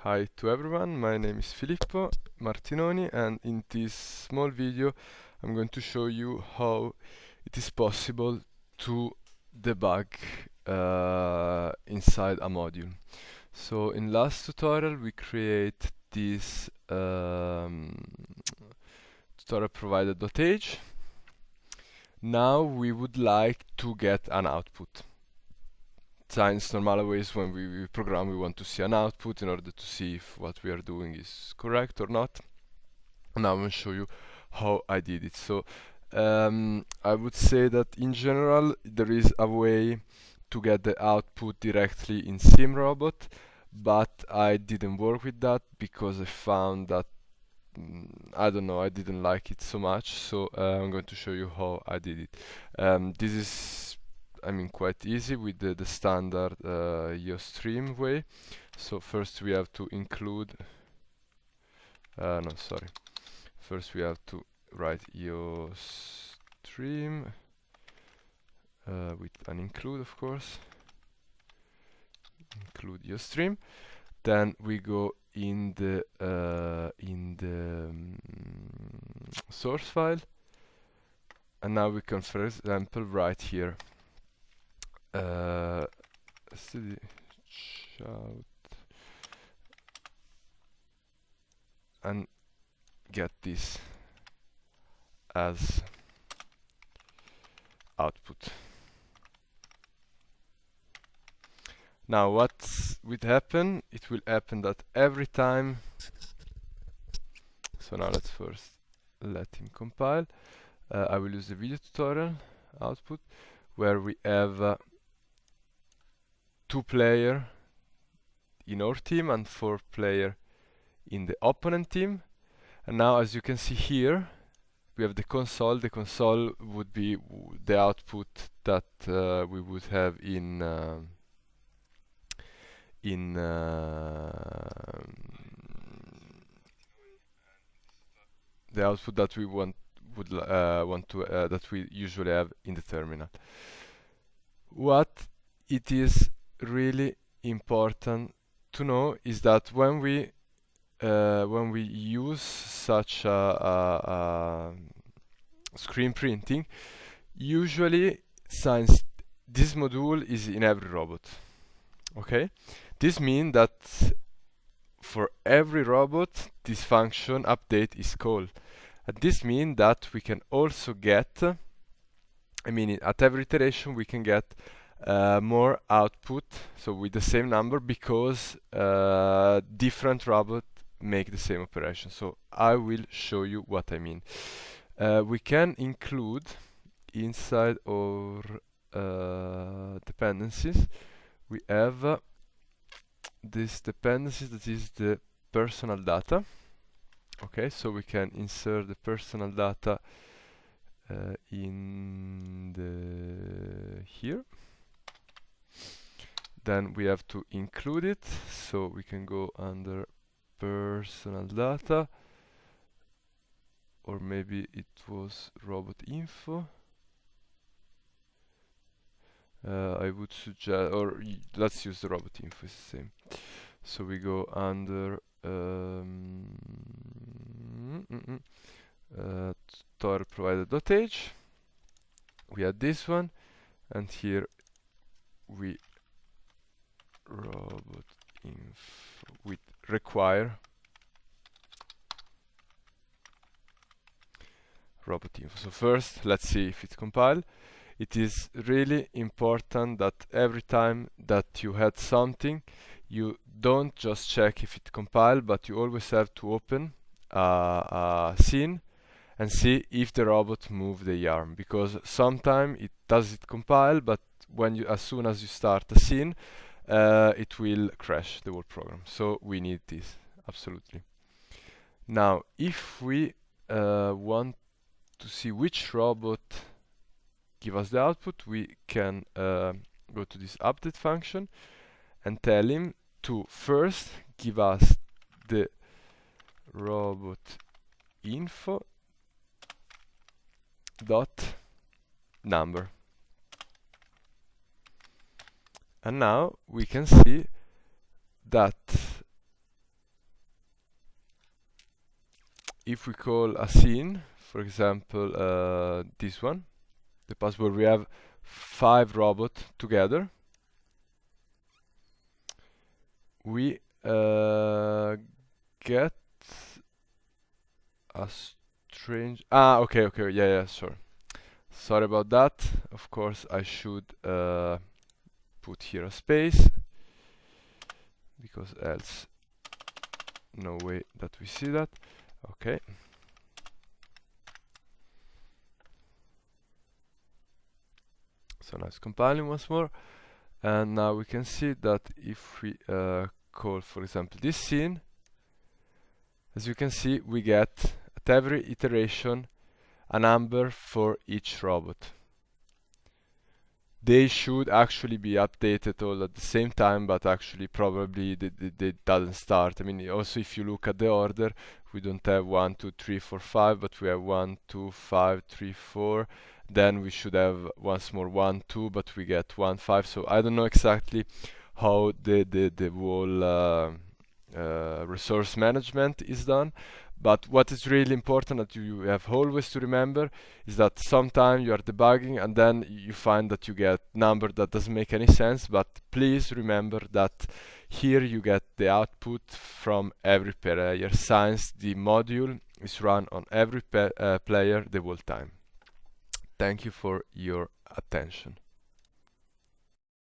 Hi to everyone, my name is Filippo Martinoni, and in this small video I'm going to show you how it is possible to debug inside a module. So in last tutorial we create this tutorial provider.h. Now we would like to get an output. Since normalways when we program we want to see an output in order to see if what we are doing is correct or not. Now I'm going to show you how I did it. So I would say that in general there is a way to get the output directly in SimRobot, but I didn't work with that because I found that I don't know, I didn't like it so much. So I'm going to show you how I did it. This is quite easy with the standard IOStream way. So first we have to include first we have to write IOStream with an include, of course, include IOStream. Then we go in the source file, and now we can, for example, write here cd shout and get this as output. Now what will happen? It will happen that every time, so now let's first let him compile. I will use the video tutorial output where we have 2 players in our team and 4 players in the opponent team. And now as you can see here we have the console. The console would be the output that we would have in the output that we that we usually have in the terminal. What it is really important to know is that when we use such a screen printing, usually since this module is in every robot, okay, this means that for every robot this function update is called, and this means that we can also get, at every iteration we can get more output, so with the same number, because different robots make the same operation. So I will show you what I mean. We can include inside our dependencies, we have this dependency that is the personal data. Okay, so we can insert the personal data in the here. Then we have to include it, so we can go under personal data, or maybe it was robot info. I would suggest, or let's use the robot info, it's the same. So we go under tutorial provider.h. We add this one, and here we robot info with require robot info. So first let's see if it's compiled. It is really important that every time that you had something, you don't just check if it compiled, but you always have to open a scene and see if the robot moved the arm, because sometimes it does it compile, but when as soon as you start a scene, it will crash the whole program. So we need this absolutely. Now if we want to see which robot give us the output, we can go to this update function and tell him to first give us the robot info dot number. And now we can see that if we call a scene, for example, this one, the pass where we have 5 robots together, we get a strange... okay, yeah, sure. Sorry about that. Of course, I should put here a space, because else no way that we see that. Okay. So now it's compiling once more, and now we can see that if we call, for example, this scene, as you can see, we get at every iteration a number for each robot. They should actually be updated all at the same time, but actually probably they doesn't start. I mean, also if you look at the order, we don't have 1, 2, 3, 4, 5, but we have 1, 2, 5, 3, 4. Then we should have once more 1, 2, but we get 1, 5. So I don't know exactly how the whole resource management is done. But what is really important that you have always to remember is that sometimes you are debugging and then you find that you get number that doesn't make any sense. But please remember that here you get the output from every player, since the module is run on every player the whole time. Thank you for your attention.